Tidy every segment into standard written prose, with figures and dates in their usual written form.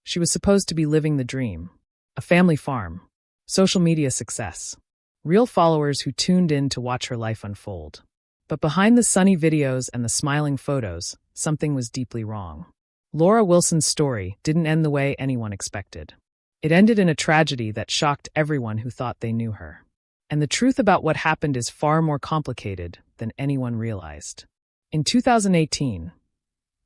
She was supposed to be living the dream. A family farm. Social media success. Real followers who tuned in to watch her life unfold. But behind the sunny videos and the smiling photos, something was deeply wrong. Laura Wilson's story didn't end the way anyone expected. It ended in a tragedy that shocked everyone who thought they knew her. And the truth about what happened is far more complicated than anyone realized. In 2018,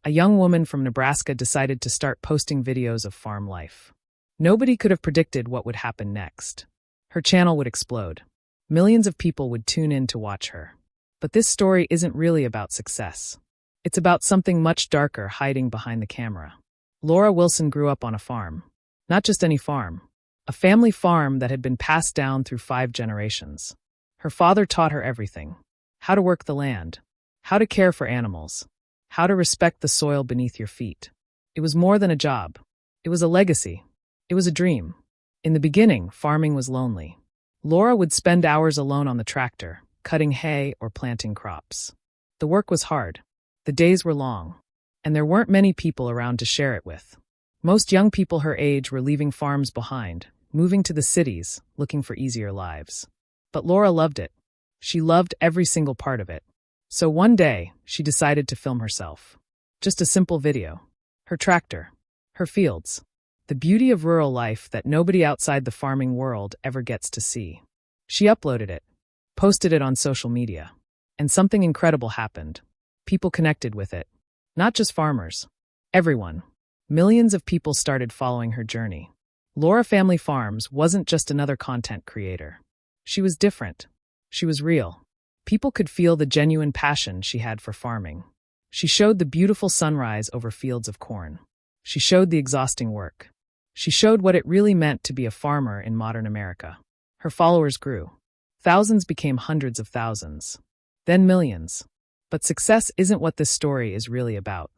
a young woman from Nebraska decided to start posting videos of farm life. Nobody could have predicted what would happen next. Her channel would explode. Millions of people would tune in to watch her. But this story isn't really about success. It's about something much darker hiding behind the camera. Laura Wilson grew up on a farm. Not just any farm. A family farm that had been passed down through 5 generations. Her father taught her everything. How to work the land. How to care for animals. How to respect the soil beneath your feet. It was more than a job. It was a legacy. It was a dream. In the beginning, farming was lonely. Laura would spend hours alone on the tractor, cutting hay or planting crops. The work was hard. The days were long. And there weren't many people around to share it with. Most young people her age were leaving farms behind, moving to the cities, looking for easier lives. But Laura loved it. She loved every single part of it. So one day, she decided to film herself. Just a simple video. Her tractor. Her fields. The beauty of rural life that nobody outside the farming world ever gets to see. She uploaded it. Posted it on social media. And something incredible happened. People connected with it. Not just farmers. Everyone. Millions of people started following her journey. Laura Family Farms wasn't just another content creator. She was different. She was real. People could feel the genuine passion she had for farming. She showed the beautiful sunrise over fields of corn. She showed the exhausting work. She showed what it really meant to be a farmer in modern America. Her followers grew. Thousands became hundreds of thousands. Then millions. But success isn't what this story is really about.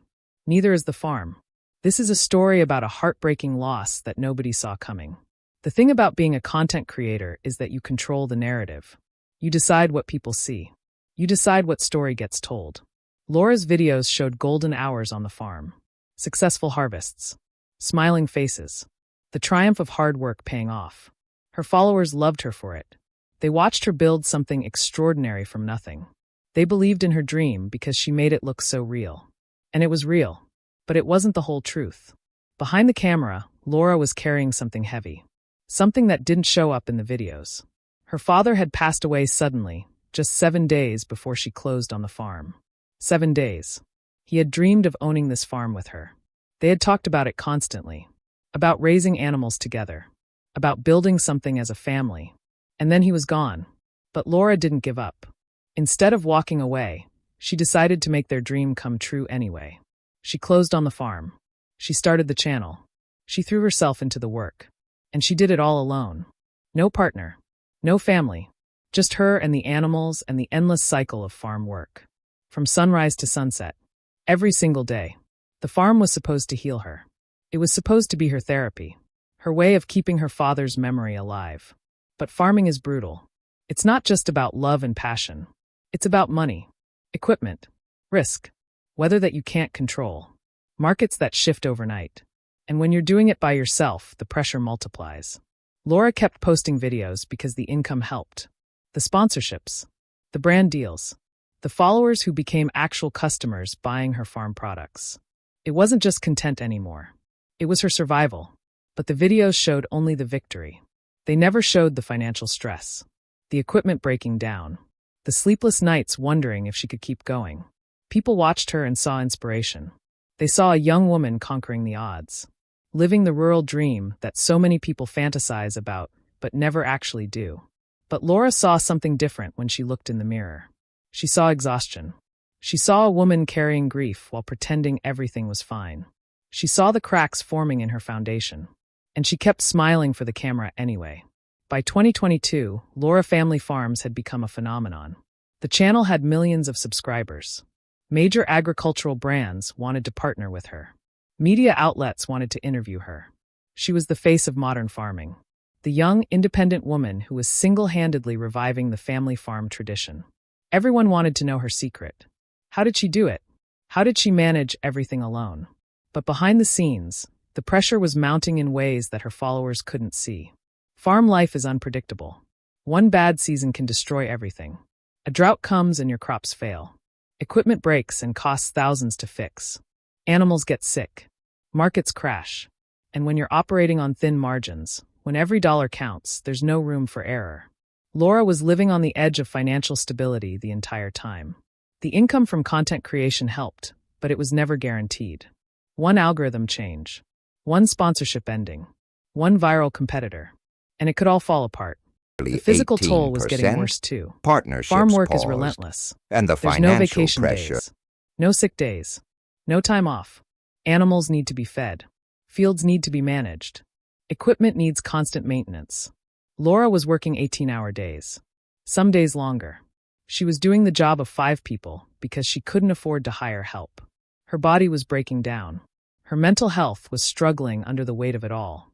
Neither is the farm. This is a story about a heartbreaking loss that nobody saw coming. The thing about being a content creator is that you control the narrative. You decide what people see. You decide what story gets told. Laura's videos showed golden hours on the farm. Successful harvests. Smiling faces. The triumph of hard work paying off. Her followers loved her for it. They watched her build something extraordinary from nothing. They believed in her dream because she made it look so real. And it was real. But it wasn't the whole truth. Behind the camera, Laura was carrying something heavy. Something that didn't show up in the videos. Her father had passed away suddenly, just 7 days before she closed on the farm. 7 days. He had dreamed of owning this farm with her. They had talked about it constantly. About raising animals together. About building something as a family. And then he was gone. But Laura didn't give up. Instead of walking away, she decided to make their dream come true anyway. She closed on the farm. She started the channel. She threw herself into the work. And she did it all alone. No partner. No family. Just her and the animals and the endless cycle of farm work. From sunrise to sunset. Every single day. The farm was supposed to heal her. It was supposed to be her therapy. Her way of keeping her father's memory alive. But farming is brutal. It's not just about love and passion. It's about money. Equipment. Risk. Weather that you can't control. Markets that shift overnight. And when you're doing it by yourself, the pressure multiplies. Laura kept posting videos because the income helped. The sponsorships. The brand deals. The followers who became actual customers buying her farm products. It wasn't just content anymore. It was her survival. But the videos showed only the victory. They never showed the financial stress. The equipment breaking down. The sleepless nights wondering if she could keep going. People watched her and saw inspiration. They saw a young woman conquering the odds. Living the rural dream that so many people fantasize about, but never actually do. But Laura saw something different when she looked in the mirror. She saw exhaustion. She saw a woman carrying grief while pretending everything was fine. She saw the cracks forming in her foundation. And she kept smiling for the camera anyway. By 2022, Laura Family Farms had become a phenomenon. The channel had millions of subscribers. Major agricultural brands wanted to partner with her. Media outlets wanted to interview her. She was the face of modern farming. The young, independent woman who was single-handedly reviving the family farm tradition. Everyone wanted to know her secret. How did she do it? How did she manage everything alone? But behind the scenes, The pressure was mounting in ways that her followers couldn't see. Farm life is unpredictable. One bad season can destroy everything. A drought comes and your crops fail. Equipment breaks and costs thousands to fix. Animals get sick. Markets crash. And when you're operating on thin margins, when every dollar counts, there's no room for error. Laura was living on the edge of financial stability the entire time. The income from content creation helped, but it was never guaranteed. One algorithm change, one sponsorship ending, one viral competitor, and it could all fall apart. The physical toll was getting worse too. Farm work is relentless. And the There's no financial vacation pressure. days, no sick days, no time off. Animals need to be fed. Fields need to be managed. Equipment needs constant maintenance. Laura was working 18-hour days, some days longer. She was doing the job of 5 people because she couldn't afford to hire help. Her body was breaking down. Her mental health was struggling under the weight of it all.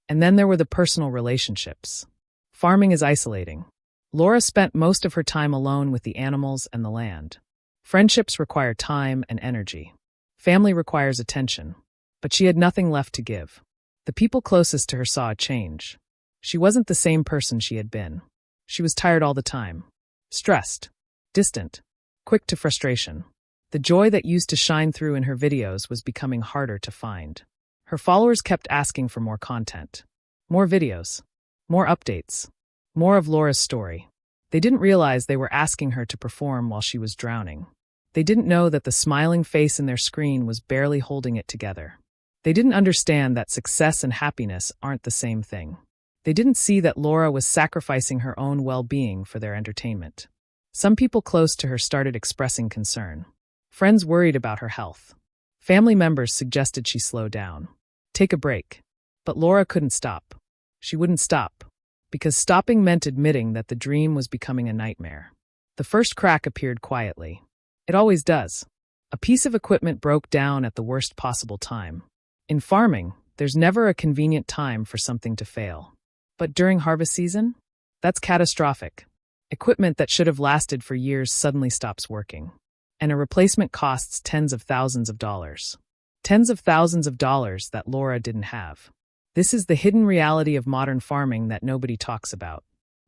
And then there were the personal relationships. Farming is isolating. Laura spent most of her time alone with the animals and the land. Friendships require time and energy. Family requires attention. But she had nothing left to give. The people closest to her saw a change. She wasn't the same person she had been. She was tired all the time. Stressed. Distant. Quick to frustration. The joy that used to shine through in her videos was becoming harder to find. Her followers kept asking for more content. More videos. More updates. More of Laura's story. They didn't realize they were asking her to perform while she was drowning. They didn't know that the smiling face in their screen was barely holding it together. They didn't understand that success and happiness aren't the same thing. They didn't see that Laura was sacrificing her own well-being for their entertainment. Some people close to her started expressing concern. Friends worried about her health. Family members suggested she slow down. Take a break. But Laura couldn't stop. She wouldn't stop. Because stopping meant admitting that the dream was becoming a nightmare. The first crack appeared quietly. It always does. A piece of equipment broke down at the worst possible time. In farming, there's never a convenient time for something to fail. But during harvest season? That's catastrophic. Equipment that should have lasted for years suddenly stops working. And a replacement costs tens of thousands of dollars. Tens of thousands of dollars that Laura didn't have. This is the hidden reality of modern farming that nobody talks about.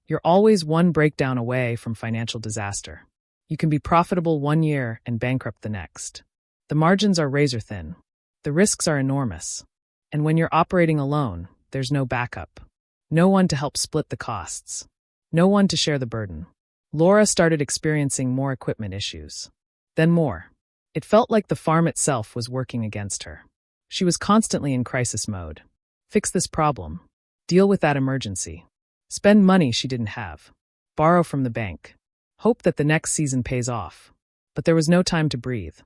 You're always one breakdown away from financial disaster. You can be profitable one year and bankrupt the next. The margins are razor thin. The risks are enormous. And when you're operating alone, there's no backup. No one to help split the costs. No one to share the burden. Laura started experiencing more equipment issues. Then more. It felt like the farm itself was working against her. She was constantly in crisis mode. Fix this problem. Deal with that emergency. Spend money she didn't have. Borrow from the bank. Hope that the next season pays off. But there was no time to breathe.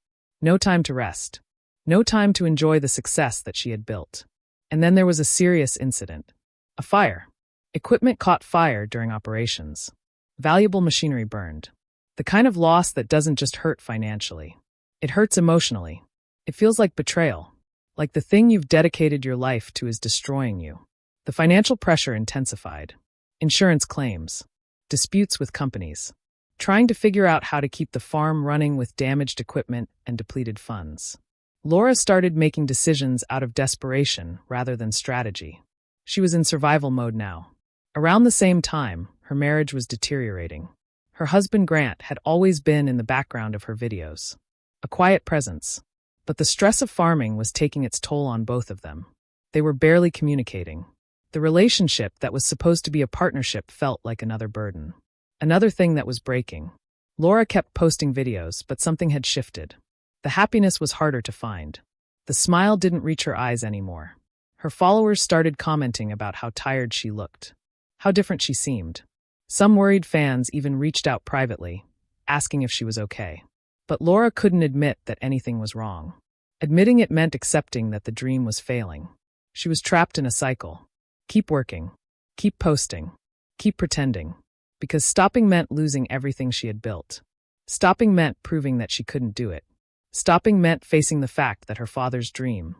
No time to rest. No time to enjoy the success that she had built. And then there was a serious incident. A fire. Equipment caught fire during operations. Valuable machinery burned. The kind of loss that doesn't just hurt financially. It hurts emotionally. It feels like betrayal. Like the thing you've dedicated your life to is destroying you. The financial pressure intensified. Insurance claims. Disputes with companies. Trying to figure out how to keep the farm running with damaged equipment and depleted funds. Laura started making decisions out of desperation rather than strategy. She was in survival mode now. Around the same time, her marriage was deteriorating. Her husband Grant had always been in the background of her videos. A quiet presence. But the stress of farming was taking its toll on both of them. They were barely communicating. The relationship that was supposed to be a partnership felt like another burden. Another thing that was breaking. Laura kept posting videos, but something had shifted. The happiness was harder to find. The smile didn't reach her eyes anymore. Her followers started commenting about how tired she looked. How different she seemed. Some worried fans even reached out privately, asking if she was okay. But Laura couldn't admit that anything was wrong. Admitting it meant accepting that the dream was failing. She was trapped in a cycle. Keep working. Keep posting. Keep pretending. Because stopping meant losing everything she had built. Stopping meant proving that she couldn't do it. Stopping meant facing the fact that her father's dream,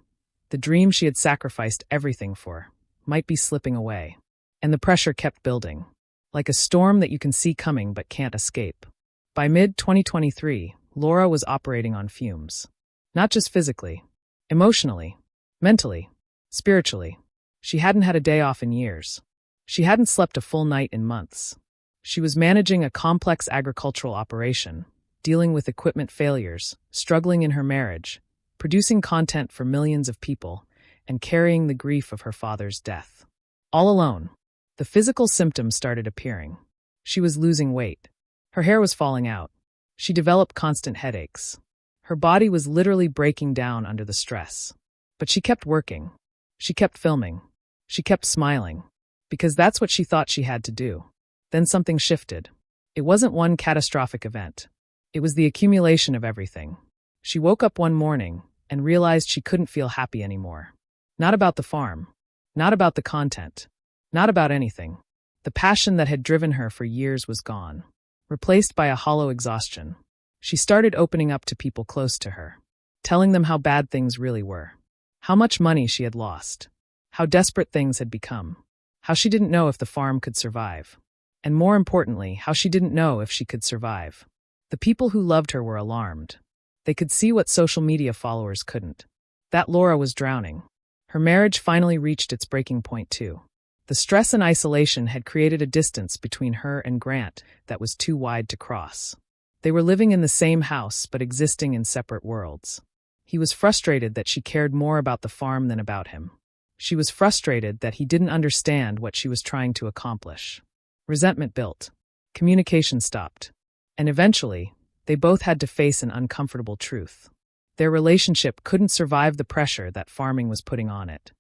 the dream she had sacrificed everything for, might be slipping away. And the pressure kept building. Like a storm that you can see coming but can't escape. By mid-2023, Laura was operating on fumes. Not just physically, emotionally, mentally. Spiritually, she hadn't had a day off in years. She hadn't slept a full night in months. She was managing a complex agricultural operation, dealing with equipment failures, struggling in her marriage, producing content for millions of people, and carrying the grief of her father's death. All alone, the physical symptoms started appearing. She was losing weight. Her hair was falling out. She developed constant headaches. Her body was literally breaking down under the stress. But she kept working. She kept filming. She kept smiling. Because that's what she thought she had to do. Then something shifted. It wasn't one catastrophic event. It was the accumulation of everything. She woke up one morning and realized she couldn't feel happy anymore. Not about the farm. Not about the content. Not about anything. The passion that had driven her for years was gone, replaced by a hollow exhaustion. She started opening up to people close to her, telling them how bad things really were, how much money she had lost, how desperate things had become, how she didn't know if the farm could survive, and more importantly, how she didn't know if she could survive. The people who loved her were alarmed. They could see what social media followers couldn't. That Laura was drowning. Her marriage finally reached its breaking point too. The stress and isolation had created a distance between her and Grant that was too wide to cross. They were living in the same house but existing in separate worlds. He was frustrated that she cared more about the farm than about him. She was frustrated that he didn't understand what she was trying to accomplish. Resentment built. Communication stopped. And eventually, they both had to face an uncomfortable truth. Their relationship couldn't survive the pressure that farming was putting on it.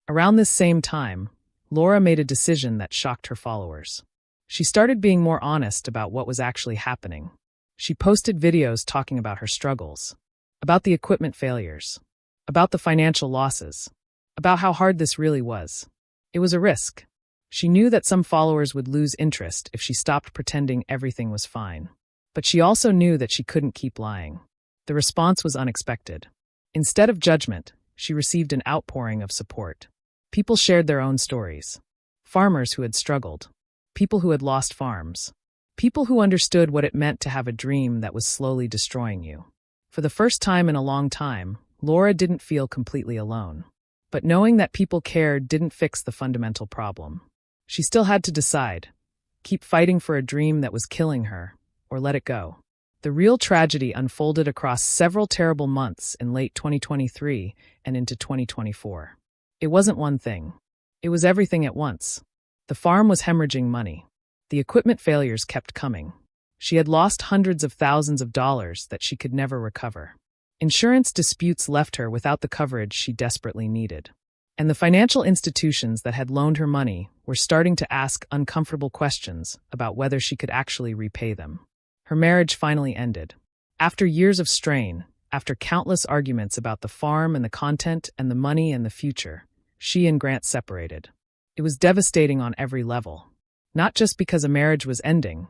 Around this same time, Laura made a decision that shocked her followers. She started being more honest about what was actually happening. She posted videos talking about her struggles, about the equipment failures, about the financial losses, about how hard this really was. It was a risk. She knew that some followers would lose interest if she stopped pretending everything was fine. But she also knew that she couldn't keep lying. The response was unexpected. Instead of judgment, she received an outpouring of support. People shared their own stories. Farmers who had struggled. People who had lost farms. People who understood what it meant to have a dream that was slowly destroying you. For the first time in a long time, Laura didn't feel completely alone. But knowing that people cared didn't fix the fundamental problem. She still had to decide. Keep fighting for a dream that was killing her, or let it go. The real tragedy unfolded across several terrible months in late 2023 and into 2024. It wasn't one thing. It was everything at once. The farm was hemorrhaging money. The equipment failures kept coming. She had lost hundreds of thousands of dollars that she could never recover. Insurance disputes left her without the coverage she desperately needed. And the financial institutions that had loaned her money were starting to ask uncomfortable questions about whether she could actually repay them. Her marriage finally ended. After years of strain, after countless arguments about the farm and the content and the money and the future, she and Grant separated. It was devastating on every level. Not just because a marriage was ending,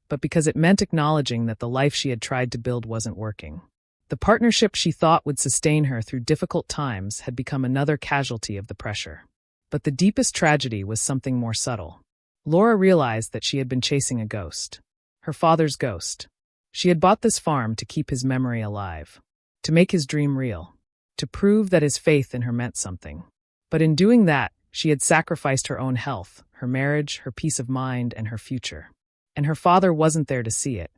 but because it meant acknowledging that the life she had tried to build wasn't working. The partnership she thought would sustain her through difficult times had become another casualty of the pressure. But the deepest tragedy was something more subtle. Laura realized that she had been chasing a ghost. Her father's ghost. She had bought this farm to keep his memory alive, to make his dream real, to prove that his faith in her meant something. But in doing that, she had sacrificed her own health, her marriage, her peace of mind, and her future. And her father wasn't there to see it.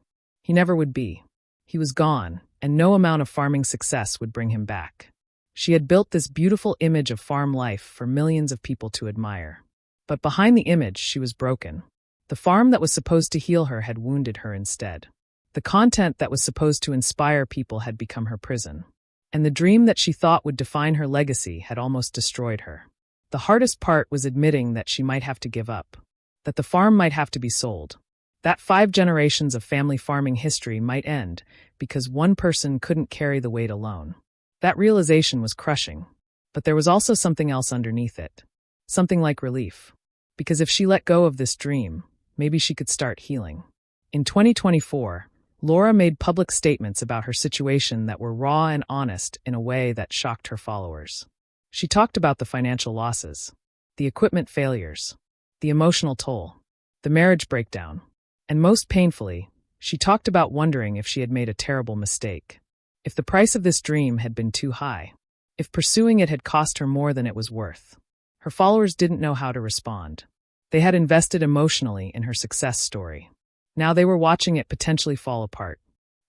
He never would be. He was gone, and no amount of farming success would bring him back. She had built this beautiful image of farm life for millions of people to admire. But behind the image, she was broken. The farm that was supposed to heal her had wounded her instead. The content that was supposed to inspire people had become her prison. And the dream that she thought would define her legacy had almost destroyed her. The hardest part was admitting that she might have to give up, that the farm might have to be sold, that 5 generations of family farming history might end because one person couldn't carry the weight alone. That realization was crushing, but there was also something else underneath it, something like relief. Because if she let go of this dream, maybe she could start healing. In 2024, Laura made public statements about her situation that were raw and honest in a way that shocked her followers. She talked about the financial losses, the equipment failures, the emotional toll, the marriage breakdown, and most painfully, she talked about wondering if she had made a terrible mistake. If the price of this dream had been too high. if pursuing it had cost her more than it was worth. Her followers didn't know how to respond. They had invested emotionally in her success story. Now they were watching it potentially fall apart.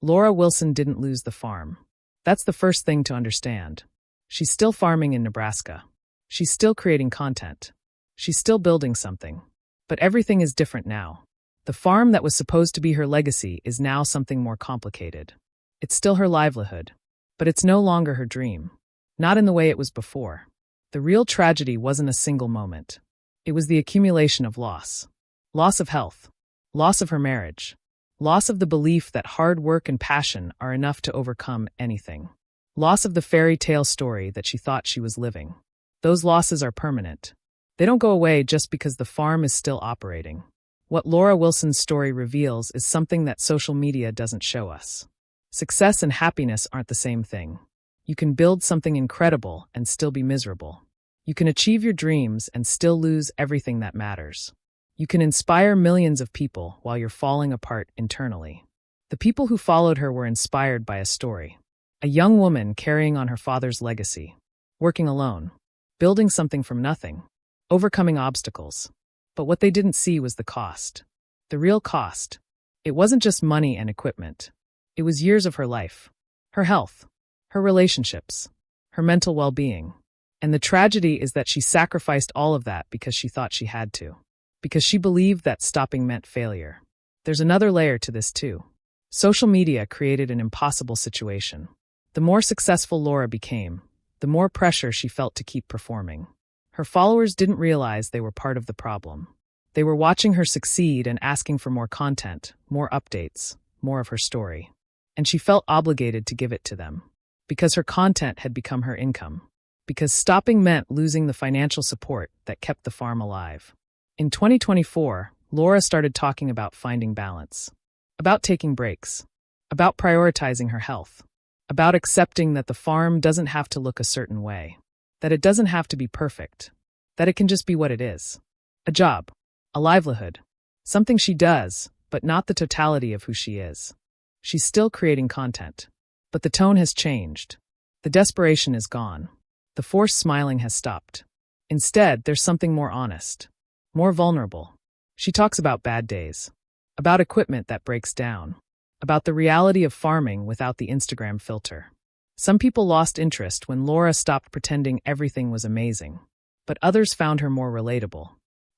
Laura Wilson didn't lose the farm. That's the first thing to understand. She's still farming in Nebraska. She's still creating content. She's still building something. But everything is different now. The farm that was supposed to be her legacy is now something more complicated. It's still her livelihood, but it's no longer her dream. Not in the way it was before. The real tragedy wasn't a single moment. It was the accumulation of loss. Loss of health. Loss of her marriage. Loss of the belief that hard work and passion are enough to overcome anything. Loss of the fairy tale story that she thought she was living. Those losses are permanent. They don't go away just because the farm is still operating. What Laura Wilson's story reveals is something that social media doesn't show us. Success and happiness aren't the same thing. You can build something incredible and still be miserable. You can achieve your dreams and still lose everything that matters. You can inspire millions of people while you're falling apart internally. The people who followed her were inspired by a story. A young woman carrying on her father's legacy, working alone, building something from nothing, overcoming obstacles. But what they didn't see was the cost. The real cost. It wasn't just money and equipment. It was years of her life, her health, her relationships, her mental well-being. And the tragedy is that she sacrificed all of that because she thought she had to. Because she believed that stopping meant failure. There's another layer to this too. Social media created an impossible situation. The more successful Laura became, the more pressure she felt to keep performing. Her followers didn't realize they were part of the problem. They were watching her succeed and asking for more content, more updates, more of her story. And she felt obligated to give it to them. Because her content had become her income. Because stopping meant losing the financial support that kept the farm alive. In 2024, Laura started talking about finding balance. About taking breaks. About prioritizing her health. About accepting that the farm doesn't have to look a certain way. That it doesn't have to be perfect. That it can just be what it is. A job. A livelihood. Something she does, but not the totality of who she is. She's still creating content. But the tone has changed. The desperation is gone. The forced smiling has stopped. Instead, there's something more honest. More vulnerable. She talks about bad days. About equipment that breaks down. About the reality of farming without the Instagram filter. Some people lost interest when Laura stopped pretending everything was amazing. But others found her more relatable.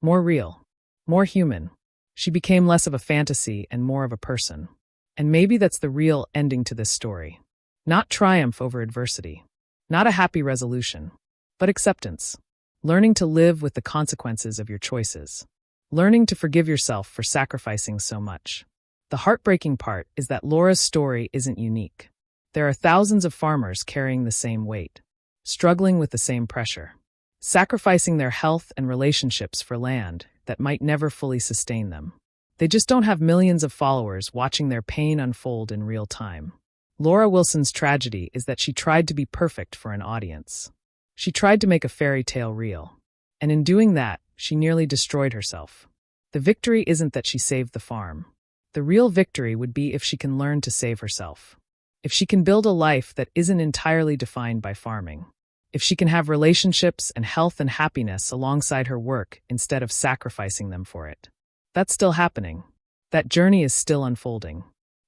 More real. More human. She became less of a fantasy and more of a person. And maybe that's the real ending to this story. Not triumph over adversity. Not a happy resolution. But acceptance. Learning to live with the consequences of your choices. Learning to forgive yourself for sacrificing so much. The heartbreaking part is that Laura's story isn't unique. There are thousands of farmers carrying the same weight. Struggling with the same pressure. Sacrificing their health and relationships for land that might never fully sustain them. They just don't have millions of followers watching their pain unfold in real time. Laura Wilson's tragedy is that she tried to be perfect for an audience. She tried to make a fairy tale real. And in doing that, she nearly destroyed herself. The victory isn't that she saved the farm. The real victory would be if she can learn to save herself. If she can build a life that isn't entirely defined by farming. If she can have relationships and health and happiness alongside her work instead of sacrificing them for it. That's still happening. That journey is still unfolding.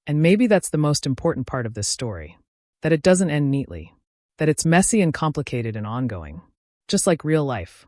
And maybe that's the most important part of this story. That it doesn't end neatly. That it's messy and complicated and ongoing. Just like real life.